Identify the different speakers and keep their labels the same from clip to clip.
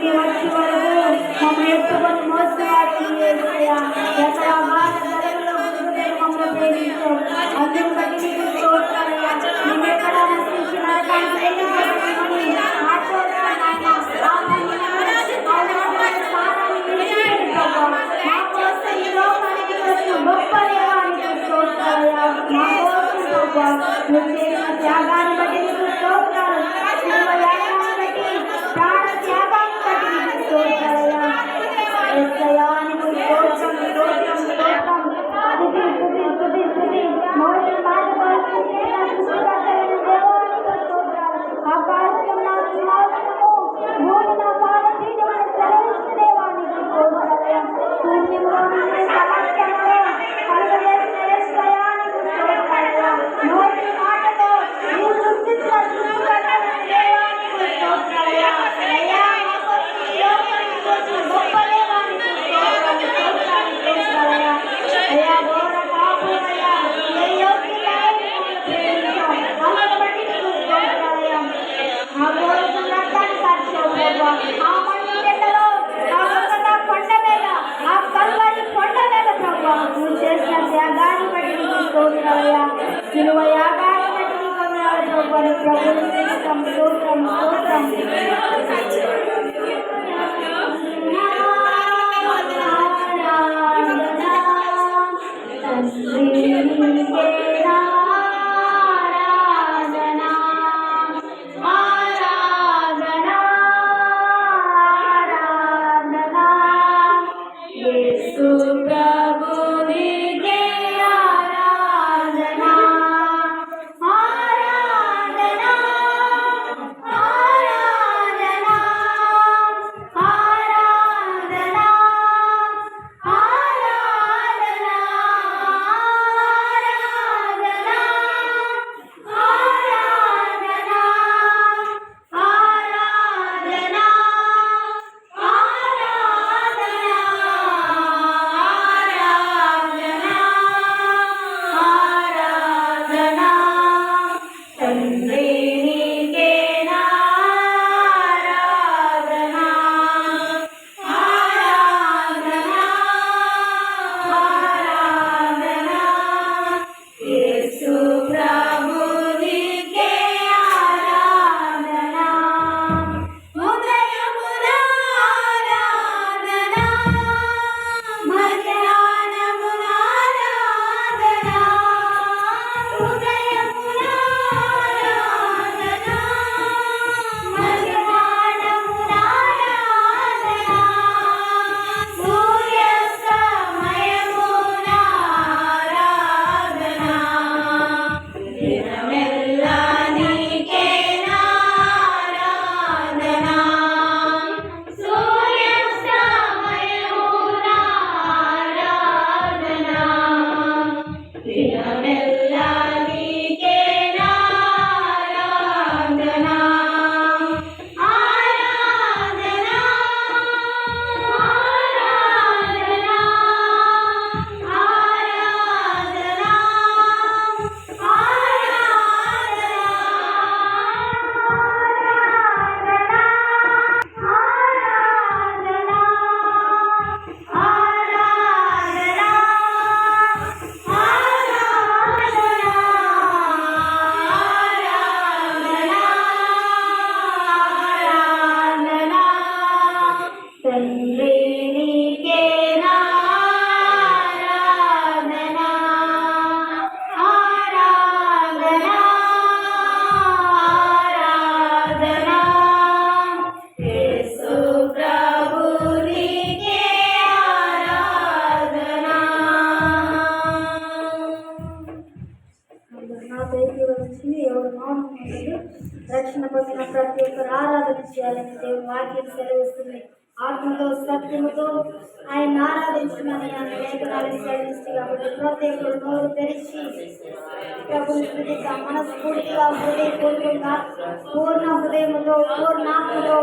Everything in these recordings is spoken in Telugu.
Speaker 1: దిగి వచ్చి వరకు మమ్మల్ని ఎత్తుకొని మోస్తున్నారు. మమ్మల్ని ప్రేమించావు, అందుకు బట్టి నీకు స్తోత్రాలయ్యా. మేము ఎక్కడ నశించిన గొప్ప దేవానికి స్తోత్రాలయ్యా. మా కోసం నువ్వు చేసిన త్యాగాన్ని బట్టి నీకు స్తోత్రాలు. బట్టి ప్రాణ త్యాగాన్ని బట్టి నీకు స్తోత్రాలయ్యా. నీకు స్తోత్రం స్తోత్రం స్తోత్రం. ఆకాశం నా సింహాసనము, భూమి నా పాదపీఠమని సెలవిస్తున్న దేవానికి స్తోత్రాలయ్యా. శూన్యంలో నుండి సమస్తమును కలుగజేసిన యేసయ్యా నీకు స్తోత్రాలయ్యా. నోటి మాటతో నీవు సృష్టించిన సృష్టికర్తవైన దేవానికి స్తోత్రాలయ్యా. అయ్యా మా కోసం ఈ లోకానికి వచ్చిన గొప్ప దేవానికి స్తోత్రాలు స్తోత్రాలయ్యా. అయ్యా ఘోర పాపులయ్యా, ఏ యోగ్యులైన అందుకు బట్టి నీకు స్తోత్రాలయ్యా. ఆ ఘోరమైన రక్తాన్ని కార్చావు ప్రభువా. ఆ మండు ఎండలో ఆ కొండ మీద, ఆ కల్వరి కొండ మీద ప్రభువా నువ్వు చేసిన త్యాగాన్ని బట్టి నీకు స్తోత్రాలయ్యా. శిలువ యాగాన్ని బట్టి నీకు వందనాలు ప్రభువా. నీ ప్రభువుని స్తోత్రం స్తోత్రం స్తోత్రం. రక్షణ పొందిన ప్రతి ఒక్కరు ఆరాధన చేయాలని దేవుని వాక్యం సెలవిస్తుంది. ఆత్మతో సత్యముతో ఆయన ఆరాధించమని ఆయన లేఖనాలు సెలవిస్తుంది. కాబట్టి ప్రతి ఒక్కరు నోరు తెరిచి ప్రభుని స్తుతిద్దాం. మనస్ఫూర్తిగా హృదయపూర్వకంగా పూర్ణ హృదయముతో, పూర్ణ ఆత్మతో,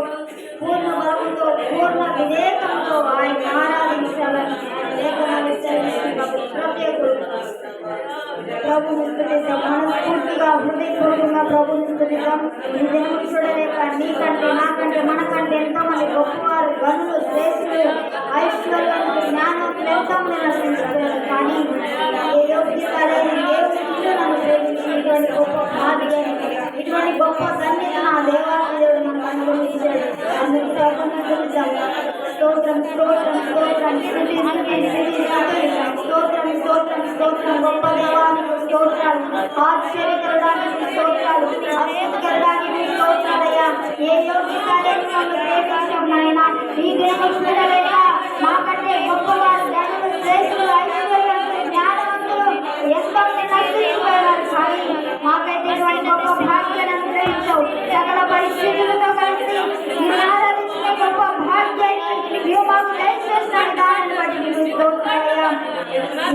Speaker 1: పూర్ణ బలముతో, పూర్ణ వివేకంతో ఆయన ఆరాధించాలని లేఖనాలు సెలవిస్తుంది. కాబట్టి ప్రతి ఒక్కరు ప్రభుని స్తుతిద్దాం. మనస్ఫూర్తిగా హృదయపూర్వకంగా ప్రభుని స్తుతిద్దాం. ఈ దినం చూడలేక నీకంటే, నాకంటే, మనకంటే ఎంతో మంది గొప్పవారు ఏ యోగ్యత లేని దేవుడు నన్ను ప్రేమించి ఇటువంటి గొప్ప భాగ్యం, ఇటువంటి గొప్ప ధన్యత నా దేవాలయ దేవుడు మనకు అనుగ్రహించాడు. అందుకు స్తోత్రం స్తోత్రం స్తోత్రం స్తుతి స్తుతి స్తుతి స్తోత్రం స్తోత్రం స్తోత్రం గొప్ప దేవానికి స్తోత్రాలు, ఆశ్చర్యకరడానికి స్తోత్రాలు, అద్భుతకరడానికి స్తోత్రాలయ్యా. ఏ యోగ్యత లేని నన్ను ప్రేమించాం నాయన. ఈ దేవుడు చూడలేక మాకంటే గొప్పవారు, ధనులు, శ్రేష్ఠులు, ఐశ్వర్యవంతులు, జ్ఞానవంతులు ఎంతమంది నశించిపోయారు. కానీ మాకైతే ఇటువంటి గొప్ప భాగ్యాన్ని అనుగ్రహించావు. సకల పరిస్థితులతో కలిసి నిన్ను ఆరాధించిన గొప్ప భాగ్యాన్ని నీవు మాకు దయచేసిన దానిని బట్టి నీకు స్తోత్రాలయ్యా.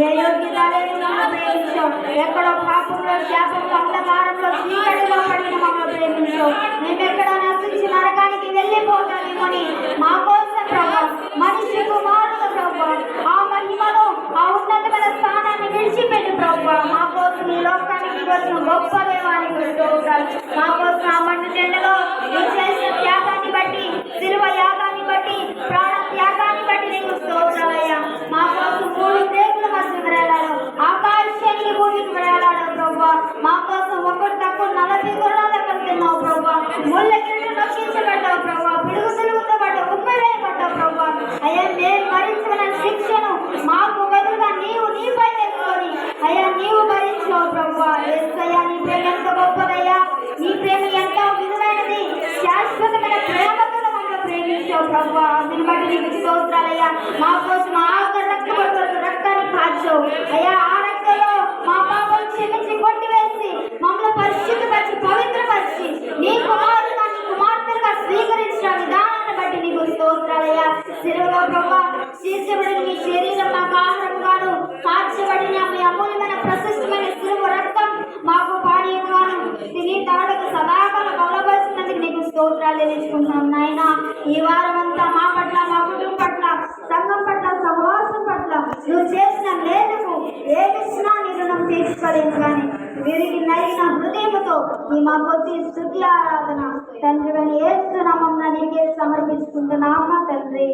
Speaker 1: ఏ యోగ్యత లేని నన్ను ప్రేమించావు. ఎక్కడో పాపంలో, శాపంలో, అంధకారంలో, చీకటిలో పడిన మమ్మల్ని ప్రేమించావు. మేమెక్కడ నశించి నరకానికి వెళ్ళిపోతామేమోని మా కోసం ప్రభు మనిషి కుమారుడు ప్రభు ఆ మహిమను, ఆ ఉన్నతమైన స్థానాన్ని విడిచిపెట్టి ప్రభు మా కోసం ఈ లోకానికి వచ్చిన గొప్ప దేవానికి స్తోత్రాలు. మా కోసం ఆ మన్ను చెండలో నువ్వు చేసిన త్యాగాన్ని బట్టి, శిలువ యాగాన్ని బట్టి, ప్రాణ త్యాగాన్ని బట్టి నీకు స్తోత్రాలయ్యా. మా కోసం 3 రేకుల మధ్య వేలాడు, ఆకాశానికి భూమికి వేలాడు ప్రభు. మా కోసం ఒకటి తక్కువ 40 గుర్రాల దగ్గర తిన్నావు ప్రభు. ముళ్ళ కిరీటం రక్షించబడ్డావు ప్రభు. పిడుగు తిరుగుతో పడ్డావు, ఉమ్మివేయబడ్డావు ప్రభు. అయ్యా నేను భరించిన శిక్షను మాకు బదులుగా నీపై వేసుకొని అయ్యా నీవు భరించావు ప్రభు. యేసయ్యా నీ ప్రేమ ఎంత గొప్పదయ్యా. నీ ప్రేమ ఎంతో విలువైనది, శాశ్వతమైన ప్రేమతో మమ్మల్ని ప్రేమించావు ప్రభు. దీన్ని బట్టి నీకు స్తోత్రాలయ్యా. మా కోసం రక్తాన్ని కాచావు అయ్యా. ఆ రక్తంలో మా పాపం క్షమించి కొట్టివేసి మమ్మల్ని పరిశుద్ధపరిచి పవిత్రపరిచి నీ కుమారుడుగా, నీ కుమార్తెలుగా స్వీకరించిన విధానాన్ని బట్టి నీకు స్తోత్రాలయ్యా. శిలువలో ప్రభు చీల్చబడిన మీ శరీరం మాకు ఆహారంగాను, కాల్చబడిన మీ అమూల్యమైన ప్రశస్తమైన శిలువ రక్తం మాకు పానీయంగాను తిని తాడకు సదాకాలం కవలవలసినందుకు నీకు స్తోత్రాలు తెలుసుకుంటున్నాం నాయన. ఈ వారం అంతా మా పట్ల, మా కుటుంబం పట్ల, సంఘం పట్ల, సహవాసం పట్ల నువ్వు చేసిన మేలుకు ఏమిచ్చినా నీ రుణం తీర్చుకోలేదు. కానీ విరిగి నలిగిన హృదయంతో ఈ మా కొద్ది స్తుతి ఆరాధన తండ్రి యేసు నామమున నీకే సమర్పించుకుంటున్నామా తండ్రి.